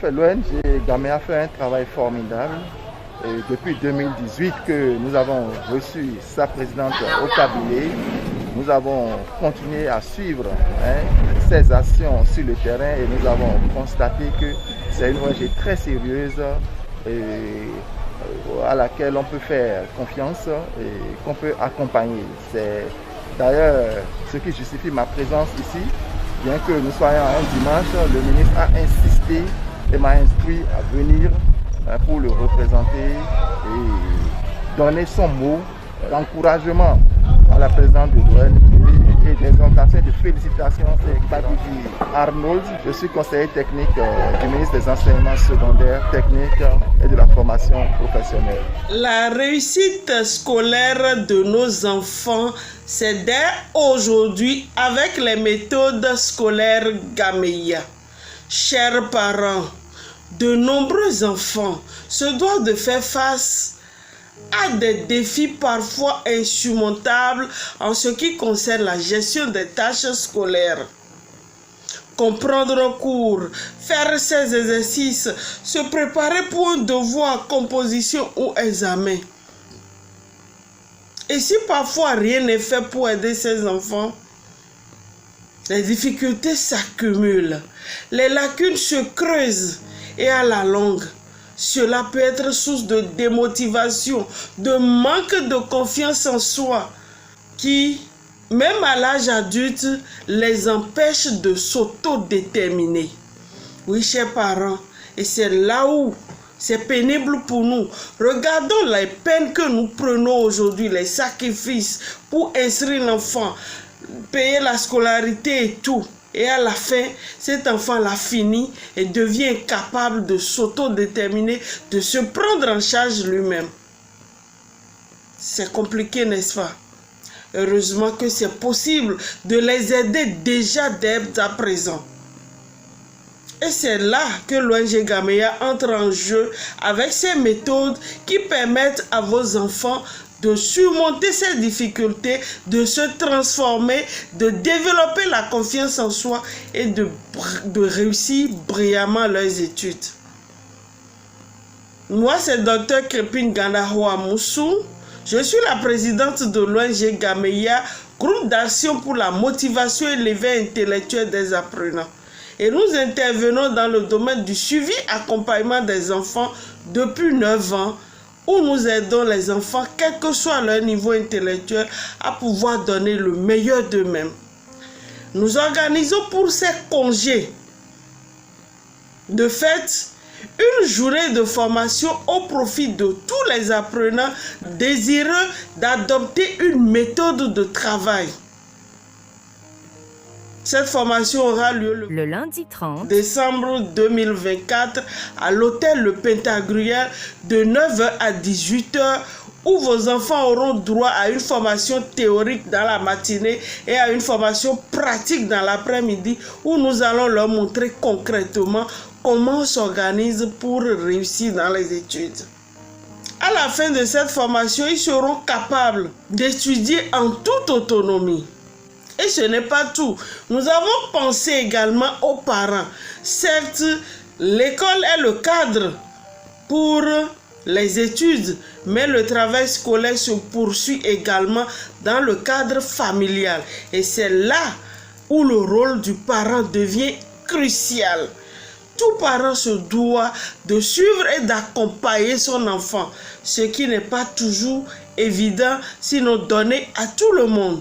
fait, l'ONG Gaméa fait un travail formidable. Et depuis 2018 que nous avons reçu sa présidente au cabinet, nous avons continué à suivre ses actions sur le terrain et nous avons constaté que c'est une ONG très sérieuse et à laquelle on peut faire confiance et qu'on peut accompagner. C'est d'ailleurs ce qui justifie ma présence ici. Bien que nous soyons un dimanche, le ministre a insisté et m'a instruit à venir pour le représenter et donner son mot d'encouragement à la présidente de l'ONG et des exhortations de félicitations. C'est Badiji Arnold, je suis conseiller technique du ministre des Enseignements secondaires, techniques et de la formation professionnelle. La réussite scolaire de nos enfants, c'est dès aujourd'hui avec les méthodes scolaires Gaméa. Chers parents, de nombreux enfants se doivent de faire face à des défis parfois insurmontables en ce qui concerne la gestion des tâches scolaires. Comprendre un cours, faire ses exercices, se préparer pour un devoir, composition ou examen. Et si parfois rien n'est fait pour aider ces enfants, les difficultés s'accumulent, les lacunes se creusent et à la longue, cela peut être source de démotivation, de manque de confiance en soi, qui, même à l'âge adulte, les empêche de s'autodéterminer. Oui, chers parents, et c'est là où c'est pénible pour nous. Regardons les peines que nous prenons aujourd'hui, les sacrifices pour instruire l'enfant, payer la scolarité et tout. Et à la fin, cet enfant l'a fini et devient incapable de s'autodéterminer, de se prendre en charge lui-même. C'est compliqué, n'est-ce pas? Heureusement que c'est possible de les aider déjà dès à présent. Et c'est là que l'ONG Gaméa entre en jeu avec ces méthodes qui permettent à vos enfants de surmonter ces difficultés, de se transformer, de développer la confiance en soi et de réussir brillamment leurs études. Moi, c'est Dr Krépine Gandahoua Moussou. Je suis la présidente de l'ONG Gaméa, groupe d'action pour la motivation et l'éveil intellectuel des apprenants. Et nous intervenons dans le domaine du suivi accompagnement des enfants depuis 9 ans, où nous aidons les enfants, quel que soit leur niveau intellectuel, à pouvoir donner le meilleur d'eux-mêmes. Nous organisons pour ces congés de fête une journée de formation au profit de tous les apprenants désireux d'adopter une méthode de travail. Cette formation aura lieu le lundi 30 décembre 2024 à l'hôtel Le Pentagruel de 9h à 18h, où vos enfants auront droit à une formation théorique dans la matinée et à une formation pratique dans l'après-midi, où nous allons leur montrer concrètement comment on s'organise pour réussir dans les études. À la fin de cette formation, ils seront capables d'étudier en toute autonomie. Et ce n'est pas tout. Nous avons pensé également aux parents. Certes, l'école est le cadre pour les études, mais le travail scolaire se poursuit également dans le cadre familial. Et c'est là où le rôle du parent devient crucial. Tout parent se doit de suivre et d'accompagner son enfant, ce qui n'est pas toujours évident, sinon donné à tout le monde.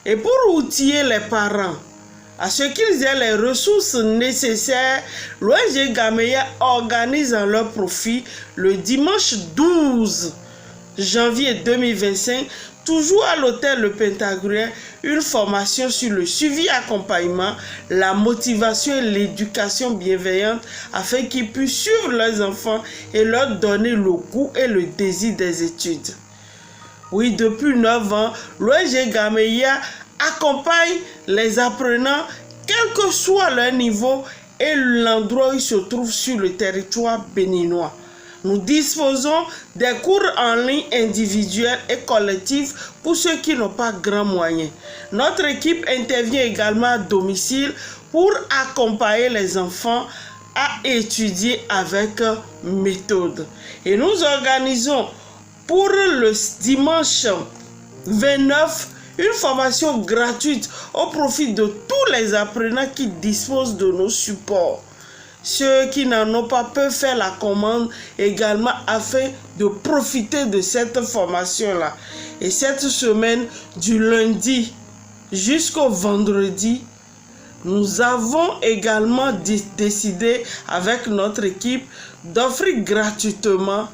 Et pour outiller les parents à ce qu'ils aient les ressources nécessaires, l'ONG Gaméa organise en leur profit le dimanche 12 janvier 2025, toujours à l'hôtel Le Pentagruel, une formation sur le suivi accompagnement, la motivation et l'éducation bienveillante afin qu'ils puissent suivre leurs enfants et leur donner le goût et le désir des études. Oui, depuis 9 ans, l'ONG Gaméa accompagne les apprenants, quel que soit leur niveau et l'endroit où ils se trouvent sur le territoire béninois. Nous disposons des cours en ligne individuels et collectifs pour ceux qui n'ont pas grand moyen. Notre équipe intervient également à domicile pour accompagner les enfants à étudier avec méthode. Et nous organisons pour le dimanche 29 une formation gratuite au profit de tous les apprenants qui disposent de nos supports. Ceux qui n'en ont pas peuvent faire la commande également afin de profiter de cette formation-là. Et cette semaine, du lundi jusqu'au vendredi, nous avons également décidé avec notre équipe d'offrir gratuitement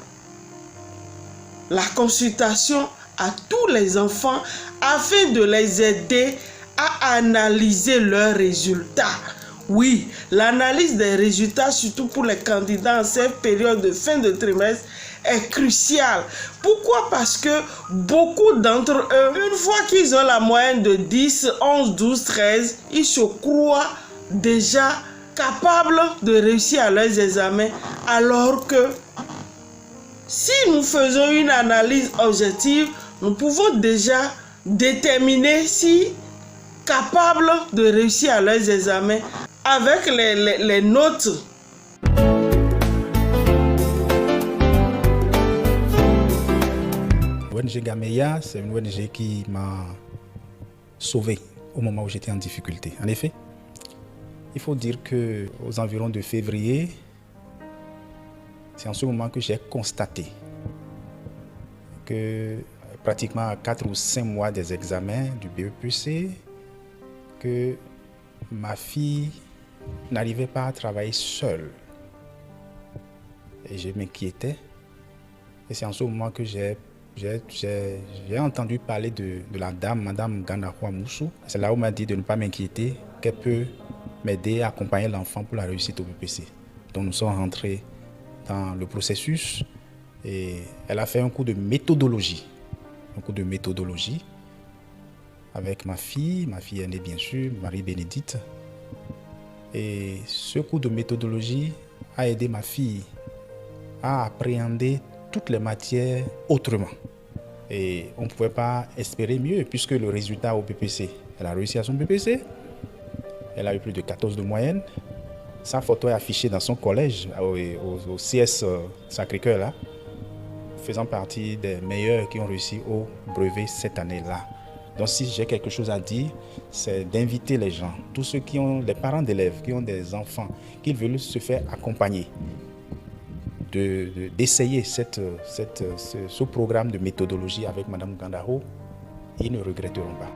la consultation à tous les enfants afin de les aider à analyser leurs résultats. Oui, l'analyse des résultats, surtout pour les candidats en cette période de fin de trimestre, est cruciale. Pourquoi? Parce que beaucoup d'entre eux, une fois qu'ils ont la moyenne de 10, 11, 12, 13, ils se croient déjà capables de réussir à leurs examens, alors que si nous faisons une analyse objective, nous pouvons déjà déterminer si capables de réussir à leurs examens avec les notes. L'ONG Gameya, c'est une ONG qui m'a sauvé au moment où j'étais en difficulté. En effet, il faut dire qu'aux environs de février, c'est en ce moment que j'ai constaté que pratiquement à 4 ou 5 mois des examens du BEPC, que ma fille n'arrivait pas à travailler seule. Et je m'inquiétais. Et c'est en ce moment que j'ai entendu parler de la dame, Madame Ganahwa Moussou. C'est là où on m'a dit de ne pas m'inquiéter, qu'elle peut m'aider à accompagner l'enfant pour la réussite au BEPC. Donc nous sommes rentrés dans le processus et elle a fait un cours de méthodologie. Avec ma fille aînée bien sûr, Marie-Bénédicte. Et ce cours de méthodologie a aidé ma fille à appréhender toutes les matières autrement. Et on ne pouvait pas espérer mieux puisque le résultat au BPC, elle a réussi à son BPC, elle a eu plus de 14 de moyenne. Sa photo est affichée dans son collège, au CS Sacré-Cœur, là, faisant partie des meilleurs qui ont réussi au brevet cette année-là. Donc si j'ai quelque chose à dire, c'est d'inviter les gens, tous ceux qui ont, les parents d'élèves, qui ont des enfants, qui veulent se faire accompagner, d'essayer ce programme de méthodologie avec Mme Gandaho, ils ne regretteront pas.